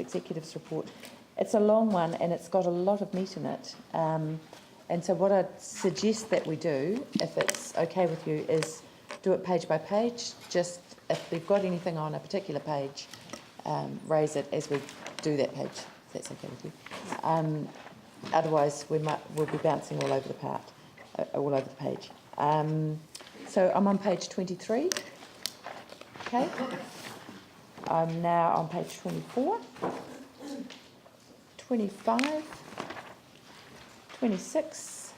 Executive's report. It's a long one and it's got a lot of meat in it. And so what I'd suggest that we do, if it's okay with you, is do it page by page. Just if we've got anything on a particular page, raise it as we do that page, if that's okay with you. Otherwise, we'll be bouncing all over the page. So I'm on page 23. Okay. I'm now on page 24, 25, 26.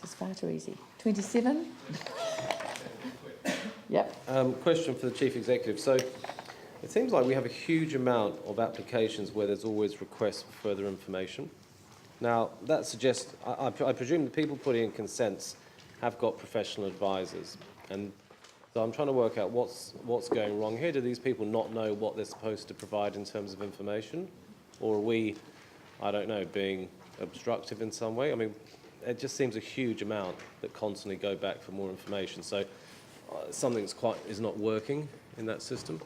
This is far too easy. 27. Yep. Question for the Chief Executive. So it seems like we have a huge amount of applications where there's always requests for further information. Now, that suggests, I presume the people putting in consents have got professional advisors. And so I'm trying to work out what's going wrong here. Do these people not know what they're supposed to provide in terms of information? Or are we, I don't know, being obstructive in some way? I mean, it just seems a huge amount that constantly go back for more information. So something is not working in that system.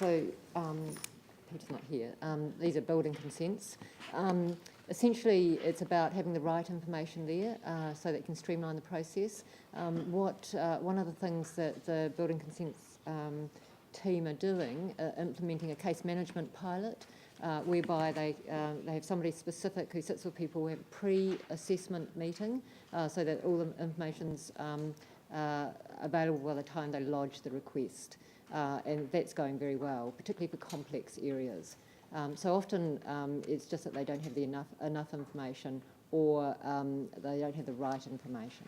Peter's not here. These are building consents. Essentially, it's about having the right information there so that it can streamline the process. One of the things that the building consents team are doing, implementing a case management pilot, whereby they have somebody specific who sits with people who have a pre-assessment meeting so that all the information's available by the time they lodge the request. And that's going very well, particularly for complex areas. So often it's just that they don't have enough information, or they don't have the right information.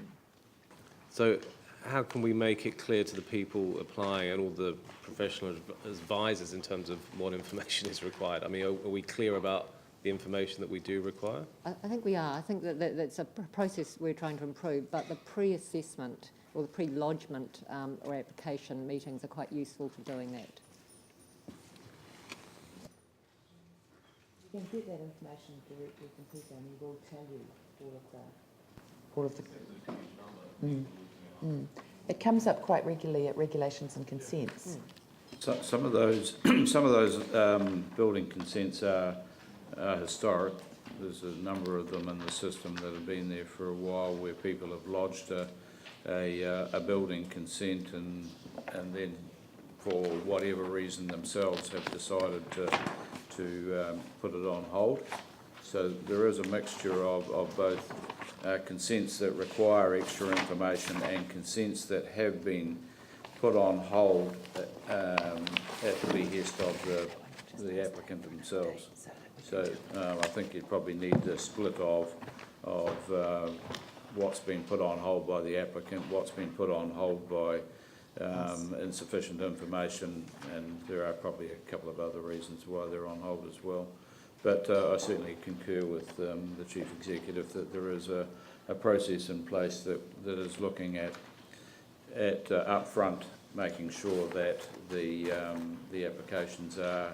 So how can we make it clear to the people applying and all the professional advisors in terms of what information is required? I mean, are we clear about the information that we do require? I think we are. I think that's a process we're trying to improve, but the pre-assessment or the pre-lodgement or application meetings are quite useful for doing that. You can get that information directly from Peter and he will tell you all of the It comes up quite regularly at regulations and consents. So some of those building consents are historic. There's a number of them in the system that have been there for a while, where people have lodged a building consent and then for whatever reason themselves have decided to put it on hold. So there is a mixture of both consents that require extra information and consents that have been put on hold at the behest of the applicant themselves. So I think you probably need the split of what's been put on hold by the applicant, what's been put on hold by insufficient information, and there are probably a couple of other reasons why they're on hold as well. But I certainly concur with the Chief Executive that there is a process in place that is looking at upfront making sure that the applications are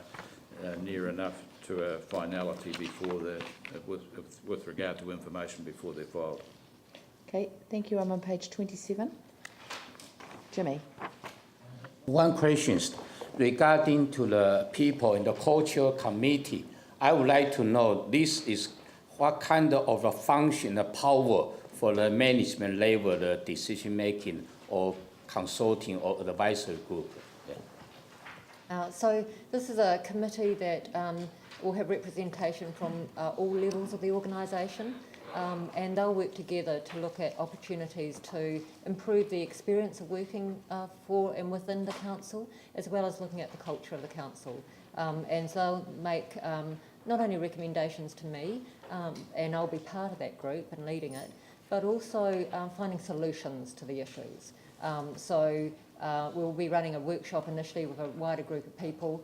near enough to a finality before with regard to information before they're filed. Okay, thank you. I'm on page 27. Jimmy. One question regarding to the people in the cultural committee. I would like to know this is what kind of a function, the power for the management level, the decision making or consulting or advisory group. Yeah. So this is a committee that will have representation from all levels of the organisation. And they'll work together to look at opportunities to improve the experience of working for and within the council, as well as looking at the culture of the council. And so they'll make not only recommendations to me, and I'll be part of that group and leading it, but also finding solutions to the issues. So we'll be running a workshop initially with a wider group of people,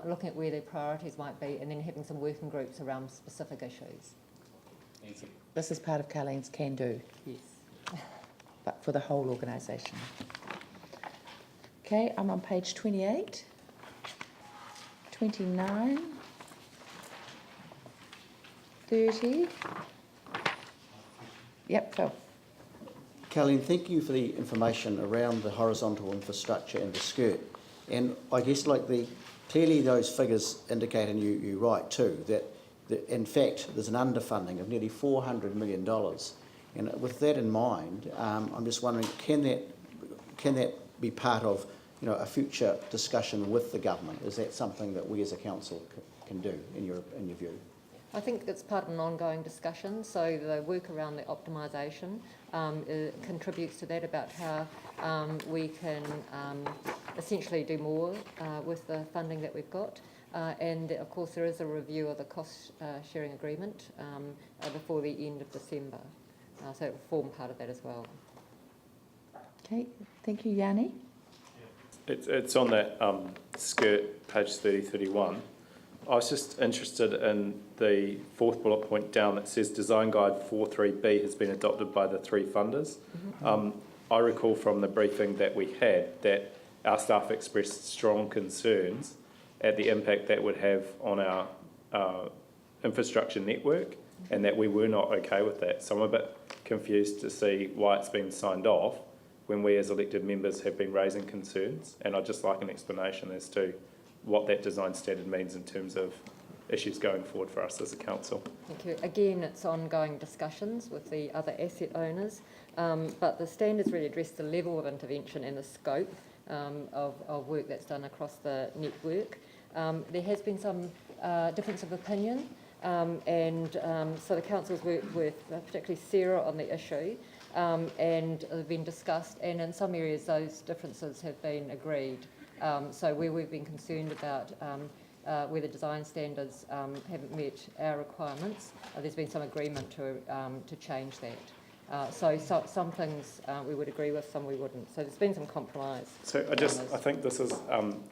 looking at where their priorities might be, and then having some working groups around specific issues. Thank you. This is part of Carlene's Can Do. Yes. But for the whole organisation. Okay, I'm on page 28, 29, 30. Yep, Phil. Carlene, thank you for the information around the horizontal infrastructure and the skirt. And I guess like the clearly those figures indicate, and you're right too, that in fact there's an underfunding of nearly $400 million. And with that in mind, I'm just wondering, can that be part of a future discussion with the government? Is that something that we as a council can do, in your view? I think it's part of an ongoing discussion, so the work around the optimisation contributes to that, about how we can essentially do more with the funding that we've got. And of course there is a review of the cost sharing agreement before the end of December, so it will form part of that as well. Okay, thank you, Yanni. It's on that skirt, page 30-31. I was just interested in the fourth bullet point down that says Design Guide 43B has been adopted by the three funders. I recall from the briefing that we had that our staff expressed strong concerns at the impact that would have on our infrastructure network, and that we were not okay with that. So I'm a bit confused to see why it's been signed off when we as elected members have been raising concerns, and I'd just like an explanation as to what that design standard means in terms of issues going forward for us as a council. Thank you. Again, it's ongoing discussions with the other asset owners, but the standards really address the level of intervention and the scope of work that's done across the network. There has been some difference of opinion, and so the council's worked with particularly Sarah on the issue, and have been discussed, and in some areas those differences have been agreed. So where we've been concerned about where the design standards haven't met our requirements, there's been some agreement to change that. So some things we would agree with, some we wouldn't. So there's been some compromise. So I think this is,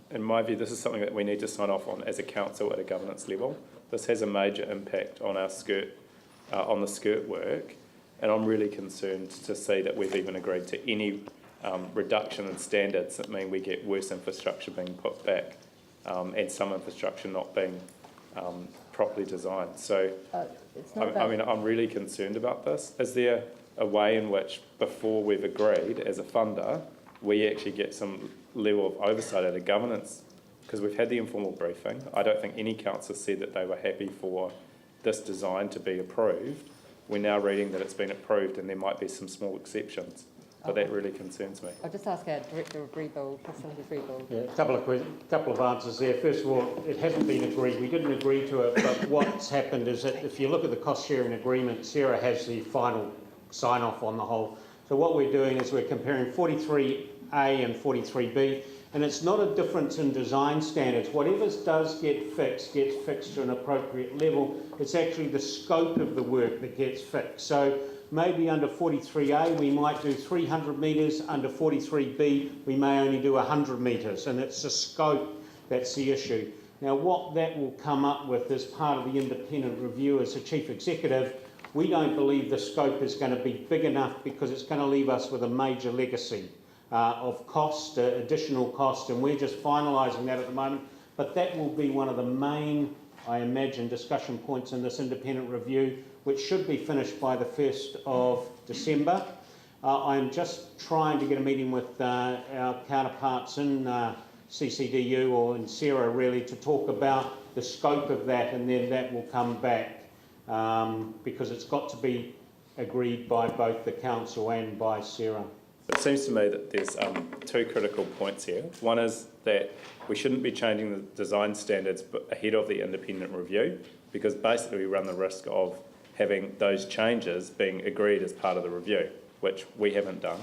in my view, this is something that we need to sign off on as a council at a governance level. This has a major impact on our skirt, on the skirt work, and I'm really concerned to see that we've even agreed to any reduction in standards that mean we get worse infrastructure being put back, and some infrastructure not being properly designed. So, I'm really concerned about this. Is there a way in which, before we've agreed as a funder, we actually get some level of oversight at a governance? Because we've had the informal briefing. I don't think any council said that they were happy for this design to be approved. We're now reading that it's been approved and there might be some small exceptions. But that really concerns me. I'll just ask our Director of Rebuild, Facilities Rebuild. Yeah, a couple of answers there. First of all, it hasn't been agreed. We didn't agree to it, but what's happened is that if you look at the cost-sharing agreement, Sarah has the final sign-off on the whole. So what we're doing is we're comparing 43A and 43B, and it's not a difference in design standards. Whatever does get fixed gets fixed to an appropriate level. It's actually the scope of the work that gets fixed. So maybe under 43A we might do 300 metres, under 43B we may only do 100 metres, and it's the scope that's the issue. Now what that will come up with as part of the independent review as the Chief Executive, we don't believe the scope is going to be big enough because it's going to leave us with a major legacy of cost, additional cost, and we're just finalising that at the moment. But that will be one of the main, I imagine, discussion points in this independent review, which should be finished by the 1st of December. I'm just trying to get a meeting with our counterparts in CCDU or in Sarah really to talk about the scope of that, and then that will come back because it's got to be agreed by both the council and by Sarah. It seems to me that there's two critical points here. One is that we shouldn't be changing the design standards ahead of the independent review, because basically we run the risk of having those changes being agreed as part of the review, which we haven't done.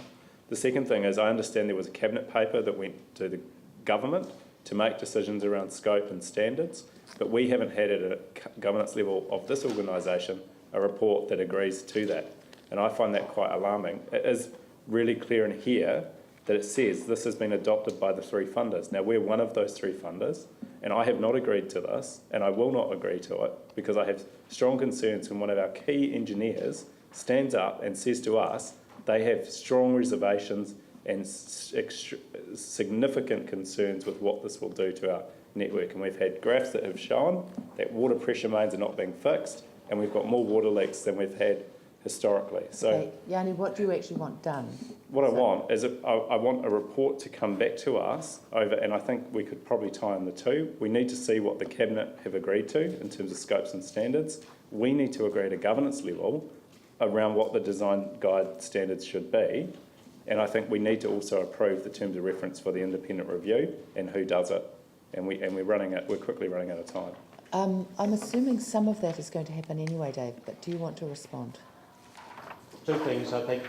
The second thing is I understand there was a cabinet paper that went to the government to make decisions around scope and standards, but we haven't had at a governance level of this organisation a report that agrees to that. And I find that quite alarming. It is really clear in here that it says this has been adopted by the three funders. Now, we're one of those three funders, and I have not agreed to this, and I will not agree to it, because I have strong concerns when one of our key engineers stands up and says to us they have strong reservations and significant concerns with what this will do to our network. And we've had graphs that have shown that water pressure mains are not being fixed, and we've got more water leaks than we've had historically. So Okay, Yanni, what do you actually want done? what I want is I want a report to come back to us over, and I think we could probably tie in the two. We need to see what the Cabinet have agreed to in terms of scopes and standards. We need to agree at a governance level around what the design guide standards should be. And I think we need to also approve the terms of reference for the independent review and who does it. And we're quickly running out of time. I'm assuming some of that is going to happen anyway, Dave, but do you want to respond? Two things, I think.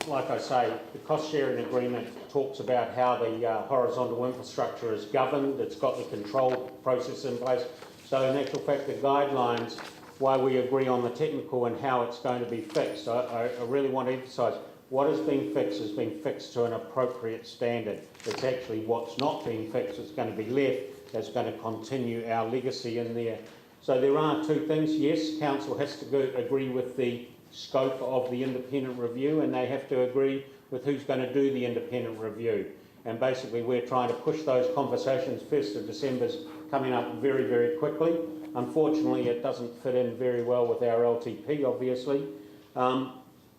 Like I say, the cost sharing agreement talks about how the horizontal infrastructure is governed. It's got the control process in place. So in actual fact, the guidelines, why we agree on the technical and how it's going to be fixed. I really want to emphasise what is being fixed is being fixed to an appropriate standard. It's actually what's not being fixed that's going to be left, that's going to continue our legacy in there. So there are two things. Yes, council has to agree with the scope of the independent review, and they have to agree with who's going to do the independent review. And basically we're trying to push those conversations. 1st of December's coming up very, very quickly. Unfortunately, it doesn't fit in very well with our LTP, obviously.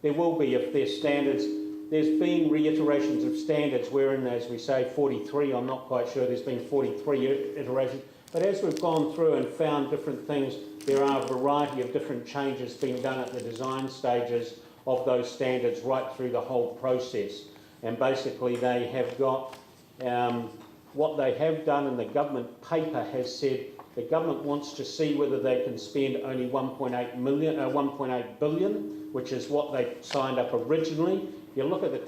There will be, if there's standards, there's been reiterations of standards wherein, as we say, 43, I'm not quite sure, there's been 43 iterations. But as we've gone through and found different things, there are a variety of different changes being done at the design stages of those standards right through the whole process. And basically they have got, what they have done in the government paper has said the government wants to see whether they can spend only 1.8 billion, which is what they signed up originally. If you look at the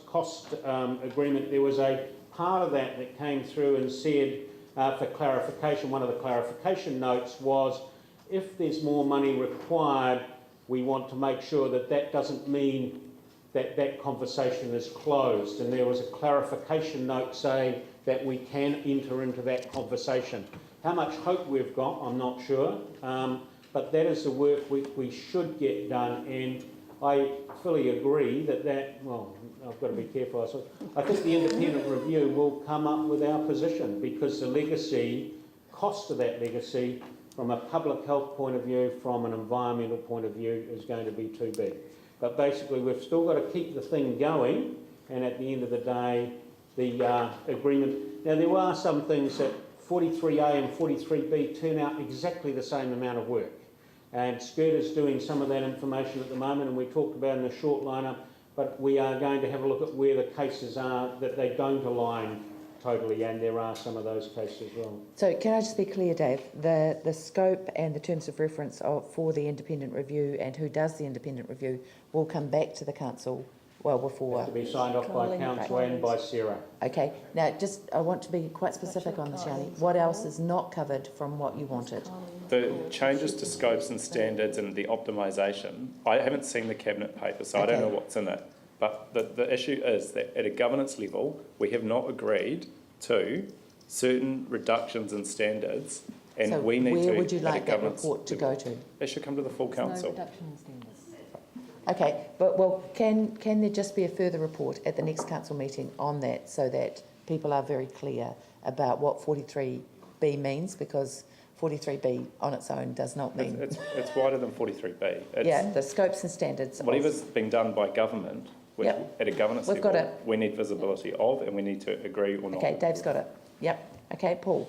cost agreement, there was a part of that came through and said, for clarification, one of the clarification notes was, if there's more money required, we want to make sure that that doesn't mean that that conversation is closed. And there was a clarification note saying that we can enter into that conversation. How much hope we've got, I'm not sure, but that is the work we should get done, and I fully agree well, I've got to be careful. I think the independent review will come up with our position, because the legacy, cost of that legacy, from a public health point of view, from an environmental point of view, is going to be too big. But basically, we've still got to keep the thing going, and at the end of the day, the agreement... Now, there are some things that 43A and 43B turn out exactly the same amount of work. And Skirt is doing some of that information at the moment, and we talked about in the short lineup, but we are going to have a look at where the cases are that they don't align totally, and there are some of those cases as well. So can I just be clear, Dave? The scope and the terms of reference for the independent review and who does the independent review will come back to the council well before... It has to be signed off by council and by Sarah. Okay. Now, I want to be quite specific on this, Yanni. What else is not covered from what you wanted? The changes to scopes and standards and the optimisation, I haven't seen the Cabinet paper, so I don't know what's in it. But the issue is that at a governance level, we have not agreed to certain reductions in standards, and so we need to... where would you like that report to go to? It should come to the full council. No reduction in standards. Okay, but well, can there just be a further report at the next council meeting on that, so that people are very clear about what 43B means, because 43B on its own does not mean... It's wider than 43B. The scopes and standards... Whatever's being done by government, at a governance level, we need visibility of, and we need to agree or not. Okay, Dave's got it. Yep. Okay, Paul.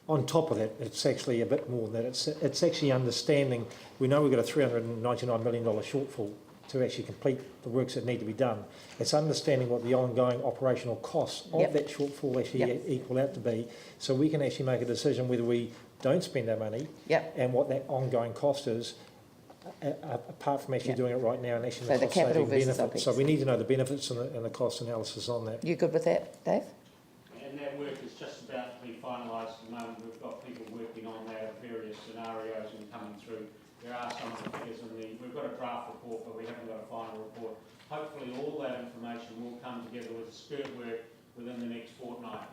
On top of that, it's actually a bit more than that. It's actually understanding, we know we've got a $399 million shortfall to actually complete the works that need to be done. It's understanding what the ongoing operational costs of that shortfall actually equal out to be, so we can actually make a decision whether we don't spend our money and what that ongoing cost is, apart from actually doing it right now and actually the cost-saving benefits. So we need to know the benefits and the cost analysis on that. You good with that, Dave? And that work is just about to be finalised at the moment. We've got people working on that, various scenarios and coming through. There are some of the figures we've got a draft report, but we haven't got a final report. Hopefully all that information will come together with the Skirt work within the next fortnight.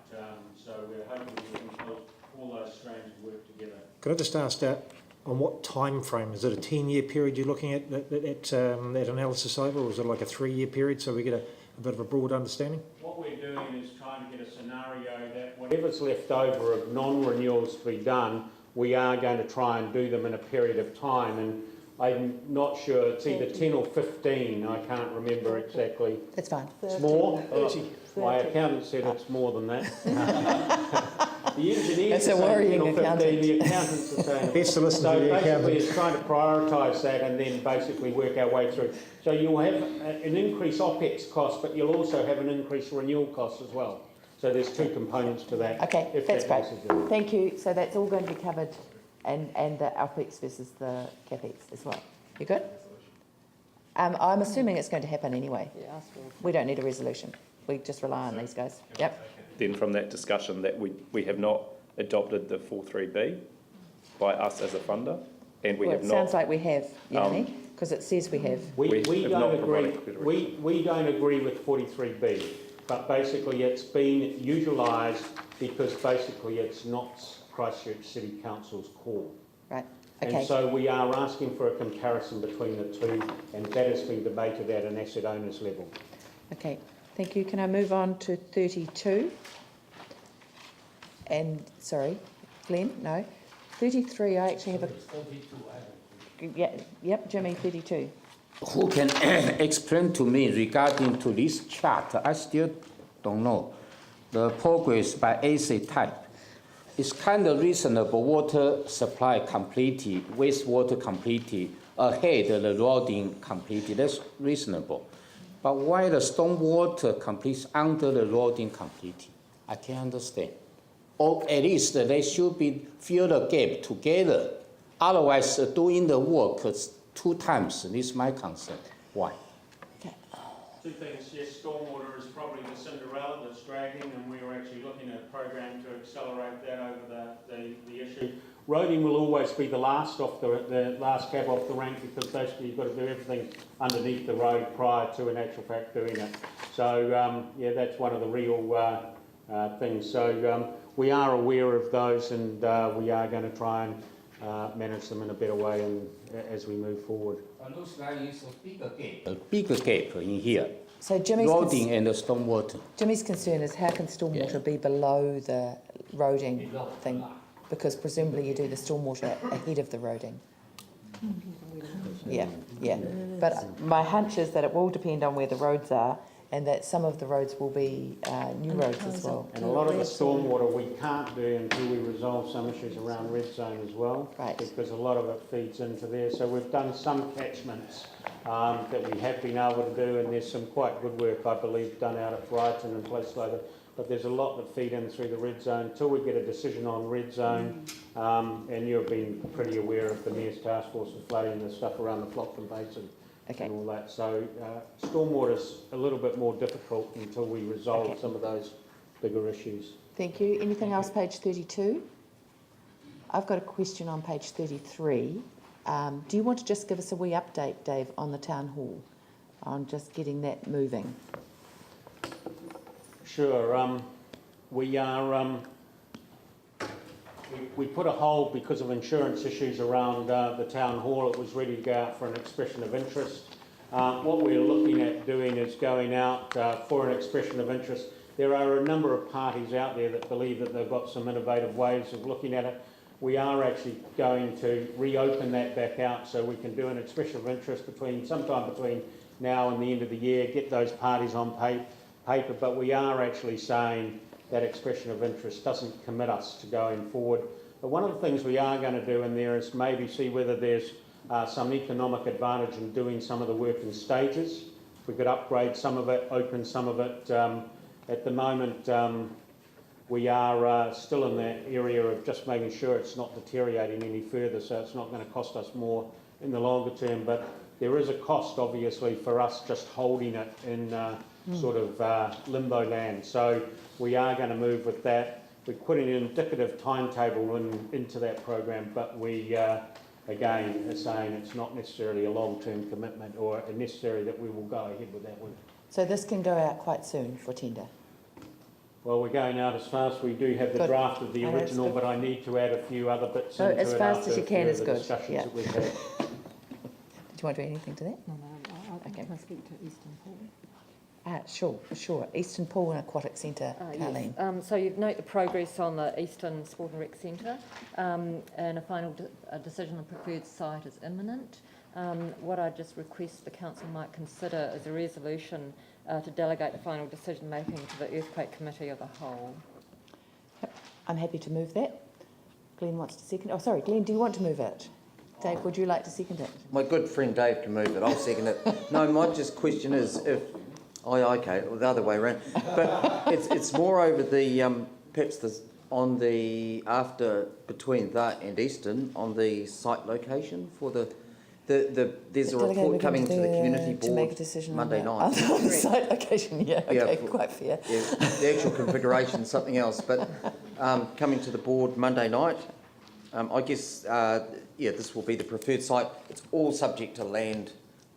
So we're hoping we can pull all those strands of work together. Could I just ask on what time frame? Is it a 10-year period you're looking at that analysis over, or is it like a 3-year period, so we get a bit of a broad understanding? What we're doing is trying to get a scenario that whatever's left over of non-renewals to be done, we are going to try and do them in a period of time. And I'm not sure, it's either 10 or 15, I can't remember exactly. That's fine. It's more? My accountant said it's more than that. The engineers That's a are saying 10 worrying or 15, accountant. the accountants are saying. Best to listen to So the basically accountant. it's trying to prioritise that and then basically work our way through. So you'll have an increased OPEX cost, but you'll also have an increased renewal cost as well. So there's two components to that. Okay, if that's that great. makes a difference. Thank you. So that's all going to be covered, and the OPEX versus the CAPEX as well. You good? I'm assuming it's going to happen anyway. Yeah, ask for We don't need a resolution. We just rely on these guys. Yep. Then from that discussion that we have not adopted the 4.3b by us as a funder, and we Well, have it not. sounds like we have, Yanni, because it says we have. We have don't not agree. provided We don't agree with 43B, but basically it's been utilised because basically it's not Christchurch City Council's call. Right. And Okay. so we are asking for a comparison between the two, and that has been debated at an asset owners level. Okay. Thank you. Can I move on to 32? And sorry, Glenn. No. 33. I actually have a. Yeah. Yep. Jimmy. 32. Who can explain to me regarding to this chart? I still don't know. The progress by asset type. It's kind of reasonable. Water supply completed, wastewater completed, ahead of the roading completed. That's reasonable. But why the stormwater completes under the roading completed? I can't understand. Or at least they should be fill the gap together. Otherwise, doing the work 2 times. This is my concern. Why? Two things. Yes, stormwater is probably the Cinderella that's dragging, and we're actually looking at a program to accelerate that over the issue. Roading will always be the last off the last cab off the rank, because basically you've got to do everything underneath the road prior to in actual fact doing it. So yeah, that's one of the real things. So we are aware of those, and we are going to try and manage them in a better way and as we move forward. It looks like it's a bigger gap. A bigger gap in here. So Jimmy's Roading and the stormwater. Jimmy's concern is how can stormwater be below the roading thing? Because presumably you do the stormwater ahead of the roading. Yeah, yeah. But my hunch is that it will depend on where the roads are, and that some of the roads will be new roads as well. And a lot of the stormwater we can't do until we resolve some issues around red zone as well. Right. Because a lot of it feeds into there. So we've done some catchments that we have been able to do, and there's some quite good work, I believe, done out at Brighton and places like that. But there's a lot that feed in through the red zone. Until we get a decision on red zone, and you've been pretty aware of the Mayor's Task Force of flooding and the stuff around the Flockton Basin. Okay. And all that. So stormwater's a little bit more difficult until we resolve Okay. some of those bigger issues. Thank you. Anything else, page 32? I've got a question on page 33. Do you want to just give us a wee update, Dave, on the town hall, on just getting that moving? Sure. We are. We put a hold because of insurance issues around the town hall. It was ready to go out for an expression of interest. What we're looking at doing is going out for an expression of interest. There are a number of parties out there that believe that they've got some innovative ways of looking at it. We are actually going to reopen that back out so we can do an expression of interest sometime between now and the end of the year, get those parties on paper, but we are actually saying that expression of interest doesn't commit us to going forward. But one of the things we are going to do in there is maybe see whether there's some economic advantage in doing some of the work in stages. If we could upgrade some of it, open some of it. At the moment, we are still in that area of just making sure it's not deteriorating any further, so it's not going to cost us more in the longer term. But there is a cost, obviously, for us just holding it in sort of limbo land. So we are going to move with that. We're putting an indicative timetable into that program, but we, again, are saying it's not necessarily a long-term commitment or necessary that we will go ahead with that work. So this can go out quite soon for tender? Well, we're going out as fast. We do have the Good. draft of the Oh, that's original, good. but I need to add a few other bits So into as it fast after as you a can few is of the good, discussions yeah. that we've had. Do you want to do anything to that? No, Okay. can I speak to Eastern Pool? Sure, for sure. Eastern Pool and Aquatic Centre, Carleen. Yes. So you'd note the progress on the Eastern Sport and Rec Centre, and a final decision on preferred site is imminent. What I just request the council might consider is a resolution to delegate the final decision making to the Earthquake Committee of the whole. I'm happy to move that. Glenn wants to second. Oh, sorry, Glenn, do you want to move it? Dave, would you like to second it? My good friend Dave can move it. I'll second it. No, my just question is if... Oh, okay, well, the other way around. But it's more over the, perhaps on the, between that and Eastern, on the site location for there's a report coming to the community board to make a decision Monday on night. on the site location, okay, Yeah, quite fair. Yeah, the actual configuration is something else, but coming to the board Monday night, I guess, this will be the preferred site. It's all subject to land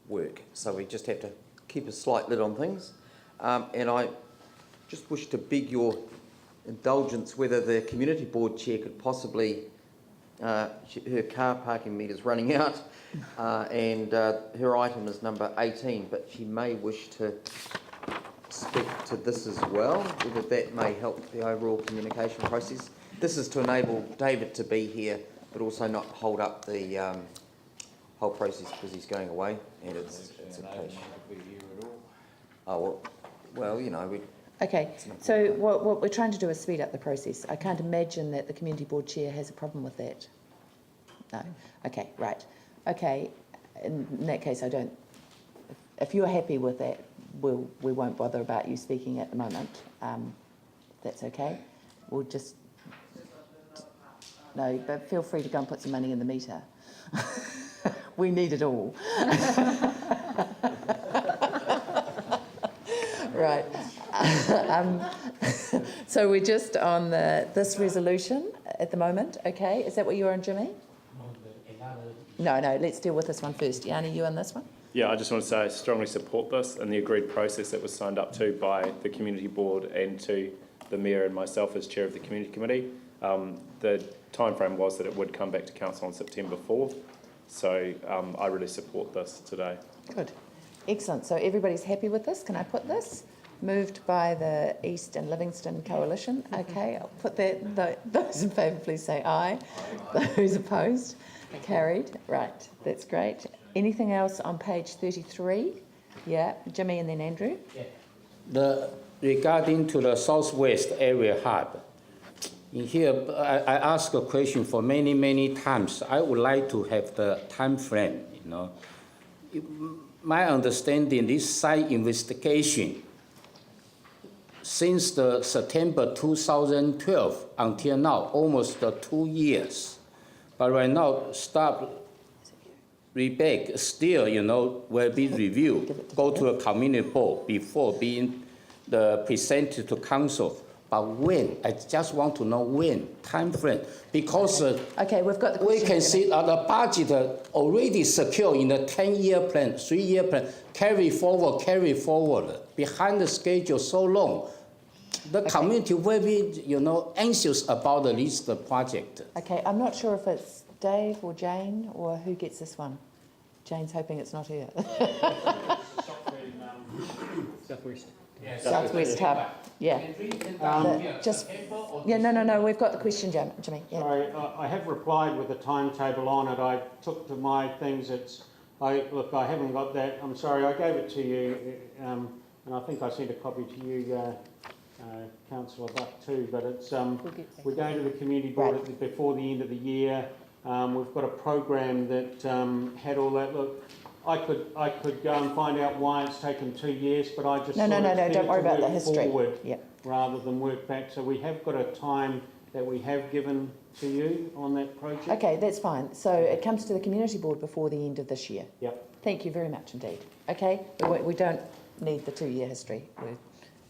work, so we just have to keep a slight lid on things. And I just wish to beg your indulgence whether the community board chair could possibly, her car parking meter's running out, and her item is number 18, but she may wish to speak to this as well, whether that may help the overall communication process. This is to enable David to be here, but also not hold up the whole process because he's going away, and it's a case. Oh, well, you know, we... Okay, so what we're trying to do is speed up the process. I can't imagine that the community board chair has a problem with that. No. Okay, right. Okay, in that case, I don't... If you're happy with that, we won't bother about you speaking at the moment. That's okay. We'll just... No, but feel free to go and put some money in the meter. We need it all. Right. So we're just on this resolution at the moment, okay? Is that what you're on, Jimmy? No, let's deal with this one first. Yanni, you on this one? Yeah, I just want to say I strongly support this and the agreed process that was signed up to by the community board and to the mayor and myself as chair of the community committee. The timeframe was that it would come back to council on September 4th, so I really support this today. Good. Excellent. So everybody's happy with this? Can I put this? Moved by the East and Livingston Coalition. Okay, I'll put that. Those in favour, please say aye. Those opposed? Carried. Right, that's great. Anything else on page 33? Yeah, Jimmy and then Andrew. Regarding to the Southwest Area Hub, in here, I asked a question for many times. I would like to have the time frame, you know. My understanding, this site investigation, since the September 2012 until now, almost 2 years. But right now, stop, reback, still, you know, will be reviewed, go to a community board before being presented to council. But when? I just want to know when, time frame. Because okay, we've got the we can see the budget already secure in the 10-year plan, 3-year plan, carry forward, behind the schedule so long. The community will be, you know, anxious about this project. Okay, I'm not sure if it's Dave or Jane or who gets this one. Jane's hoping it's not her. Southwest. Southwest Hub. Yeah. No. We've got the question, Jimmy. Yeah. Sorry, I have replied with a timetable on it. I took to my things. I haven't got that. I'm sorry. I gave it to you, and I think I sent a copy to you, Councillor Buck too. But it's we're going to the community board before the end of the year. We've got a program that had all that. Look, I could go and find out why it's taken 2 years, but I just no. Don't worry about the history. Yep. Rather than work back. So we have got a time that we have given to you on that project. Okay, that's fine. So it comes to the community board before the end of this year. Yep. Thank you very much indeed. Okay, we don't need the 2-year history. We're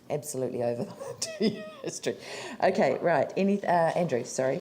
absolutely over the 2-year history. Okay, right. Andrew, sorry.